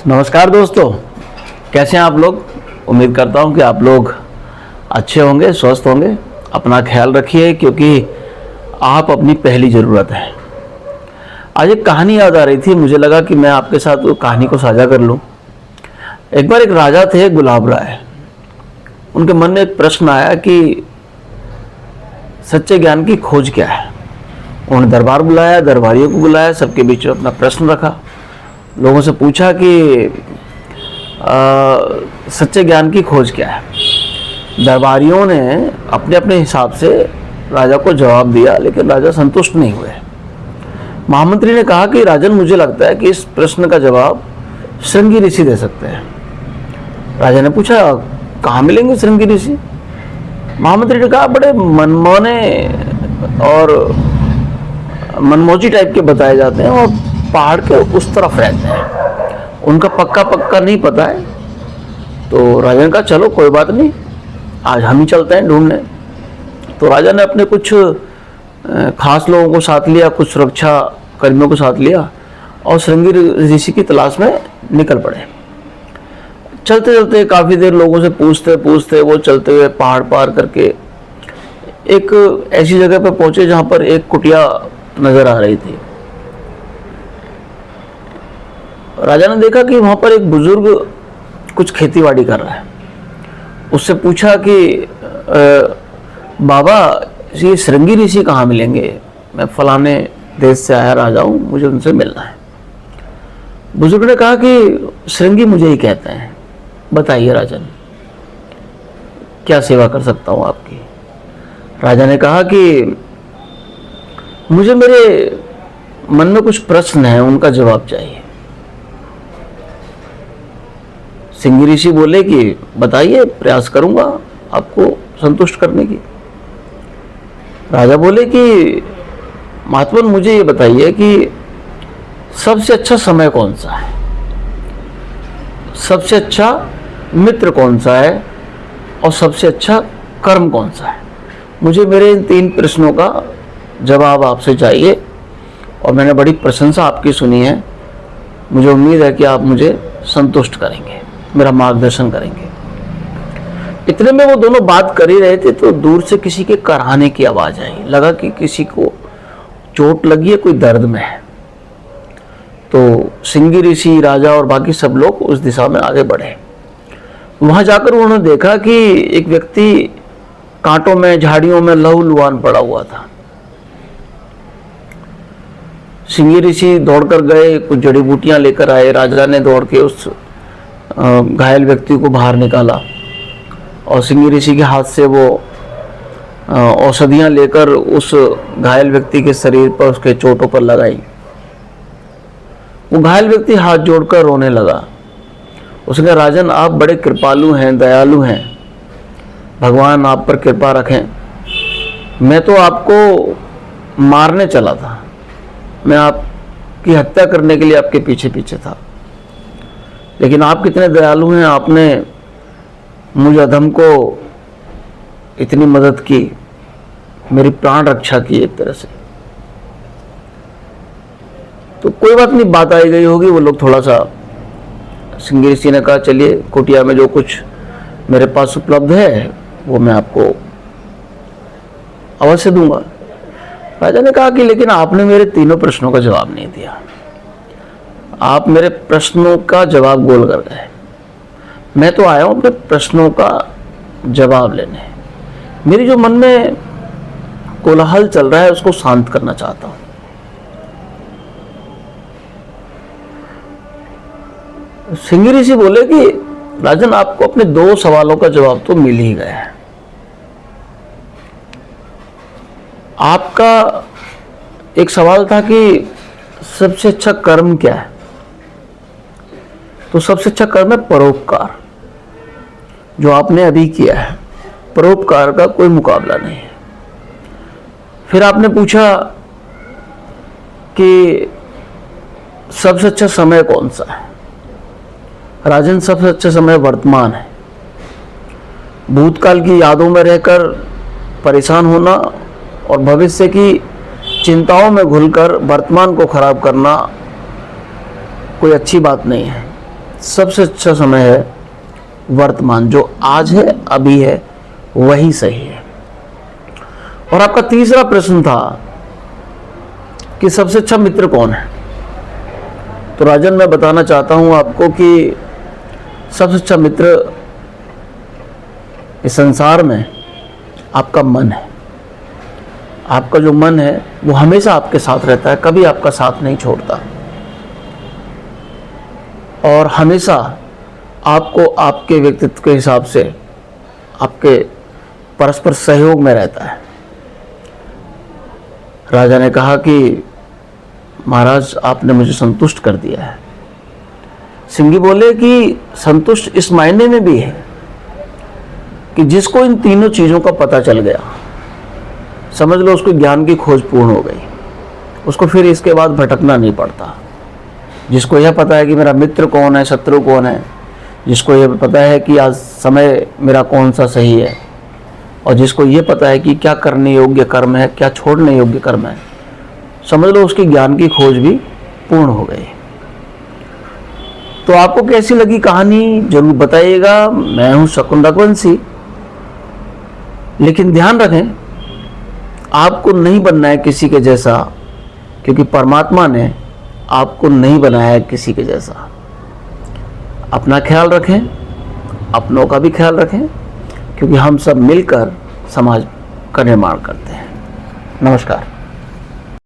नमस्कार दोस्तों, कैसे हैं आप लोग। उम्मीद करता हूं कि आप लोग अच्छे होंगे, स्वस्थ होंगे। अपना ख्याल रखिए क्योंकि आप अपनी पहली ज़रूरत है। आज एक कहानी याद आ रही थी, मुझे लगा कि मैं आपके साथ वो कहानी को साझा कर लूं। एक बार एक राजा थे, गुलाब राय। उनके मन में एक प्रश्न आया कि सच्चे ज्ञान की खोज क्या है। उन्होंने दरबार बुलाया, दरबारियों को बुलाया, सबके बीच में अपना प्रश्न रखा। लोगों से पूछा कि सच्चे ज्ञान की खोज क्या है। दरबारियों ने अपने अपने हिसाब से राजा को जवाब दिया, लेकिन राजा संतुष्ट नहीं हुए। महामंत्री ने कहा कि राजन, मुझे लगता है कि इस प्रश्न का जवाब श्रृंगी ऋषि दे सकते हैं। राजा ने पूछा, कहाँ मिलेंगे श्रृंगी ऋषि। महामंत्री ने कहा, बड़े मनमोहने और मनमौजी टाइप के बताए जाते हैं और पहाड़ के उस तरफ रहते हैं, उनका पक्का नहीं पता है। तो राजा ने कहा, चलो कोई बात नहीं, आज हम ही चलते हैं ढूंढने। तो राजा ने अपने कुछ खास लोगों को साथ लिया, कुछ सुरक्षा कर्मियों को साथ लिया और श्रृंगी ऋषि की तलाश में निकल पड़े। चलते चलते काफ़ी देर लोगों से पूछते पूछते वो चलते हुए पहाड़ पार करके एक ऐसी जगह पर पहुंचे जहां पर एक कुटिया नजर आ रही थी। राजा ने देखा कि वहां पर एक बुजुर्ग कुछ खेतीबाड़ी कर रहा है। उससे पूछा कि बाबा, ये श्रृंगी ऋषि कहाँ मिलेंगे। मैं फलाने देश से आया राजा हूँ, मुझे उनसे मिलना है। बुजुर्ग ने कहा कि श्रृंगी मुझे ही कहते हैं, बताइए राजन, क्या सेवा कर सकता हूँ आपकी। राजा ने कहा कि मुझे मेरे मन में कुछ प्रश्न हैं, उनका जवाब चाहिए। श्रृंगी ऋषि बोले कि बताइए, प्रयास करूंगा आपको संतुष्ट करने की। राजा बोले कि महात्मन, मुझे ये बताइए कि सबसे अच्छा समय कौन सा है, सबसे अच्छा मित्र कौन सा है और सबसे अच्छा कर्म कौन सा है। मुझे मेरे इन 3 प्रश्नों का जवाब आपसे चाहिए और मैंने बड़ी प्रशंसा आपकी सुनी है। मुझे उम्मीद है कि आप मुझे संतुष्ट करेंगे, मेरा मार्गदर्शन करेंगे। इतने में वो दोनों बात कर ही रहे थे तो दूर से किसी के कराहने की आवाज आई। लगा कि किसी को चोट लगी है, कोई दर्द में है। तो श्रृंगी ऋषि, राजा और बाकी सब लोग उस दिशा में आगे बढ़े। वहां जाकर उन्होंने देखा कि एक व्यक्ति कांटों में, झाड़ियों में लहूलुहान पड़ा हुआ था। श्रृंगी ऋषि दौड़कर गए, कुछ जड़ी बूटियां लेकर आए। राजा ने दौड़ के उस घायल व्यक्ति को बाहर निकाला और श्रृंगी ऋषि के हाथ से वो औषधियां लेकर उस घायल व्यक्ति के शरीर पर, उसके चोटों पर लगाई। वो घायल व्यक्ति हाथ जोड़कर रोने लगा। उसने कहा, राजन, आप बड़े कृपालु हैं, दयालु हैं, भगवान आप पर कृपा रखें। मैं तो आपको मारने चला था, मैं आपकी हत्या करने के लिए आपके पीछे पीछे था, लेकिन आप कितने दयालु हैं, आपने मुझ अधम को इतनी मदद की, मेरी प्राण रक्षा की एक तरह से। तो कोई बात नहीं, बात आई गई होगी। वो लोग थोड़ा सा, श्रृंगी ऋषि ने कहा, चलिए कुटिया में जो कुछ मेरे पास उपलब्ध है वो मैं आपको अवश्य दूंगा। राजा ने कहा कि लेकिन आपने मेरे 3 प्रश्नों का जवाब नहीं दिया। आप मेरे प्रश्नों का जवाब बोल कर गए। मैं तो आया हूं अपने प्रश्नों का जवाब लेने। मेरी जो मन में कोलाहल चल रहा है उसको शांत करना चाहता हूं। श्रृंगी ऋषि बोले कि राजन, आपको अपने 2 सवालों का जवाब तो मिल ही गया है। आपका एक सवाल था कि सबसे अच्छा कर्म क्या है। तो सबसे अच्छा कर्म है परोपकार, जो आपने अभी किया है। परोपकार का कोई मुकाबला नहीं है। फिर आपने पूछा कि सबसे अच्छा समय कौन सा है। राजन, सबसे अच्छा समय वर्तमान है। भूतकाल की यादों में रहकर परेशान होना और भविष्य की चिंताओं में घुलकर वर्तमान को खराब करना कोई अच्छी बात नहीं है। सबसे अच्छा समय है वर्तमान, जो आज है, अभी है, वही सही है। और आपका तीसरा प्रश्न था कि सबसे अच्छा मित्र कौन है। तो राजन, मैं बताना चाहता हूं आपको कि सबसे अच्छा मित्र इस संसार में आपका मन है। आपका जो मन है वो हमेशा आपके साथ रहता है, कभी आपका साथ नहीं छोड़ता, और हमेशा आपको आपके व्यक्तित्व के हिसाब से आपके परस्पर सहयोग में रहता है। राजा ने कहा कि महाराज, आपने मुझे संतुष्ट कर दिया है। सिंघी बोले कि संतुष्ट इस मायने में भी है कि जिसको इन तीनों चीजों का पता चल गया, समझ लो उसको ज्ञान की खोज पूर्ण हो गई, उसको फिर इसके बाद भटकना नहीं पड़ता। जिसको यह पता है कि मेरा मित्र कौन है, शत्रु कौन है, जिसको यह पता है कि आज समय मेरा कौन सा सही है, और जिसको यह पता है कि क्या करने योग्य कर्म है, क्या छोड़ने योग्य कर्म है, समझ लो उसकी ज्ञान की खोज भी पूर्ण हो गई। तो आपको कैसी लगी कहानी जरूर बताइएगा। मैं हूं शकुन रघुवंशी, लेकिन ध्यान रखें, आपको नहीं बनना है किसी के जैसा, क्योंकि परमात्मा ने आपको नहीं बनाया है किसी के जैसा। अपना ख्याल रखें, अपनों का भी ख्याल रखें, क्योंकि हम सब मिलकर समाज का निर्माण करते हैं। नमस्कार।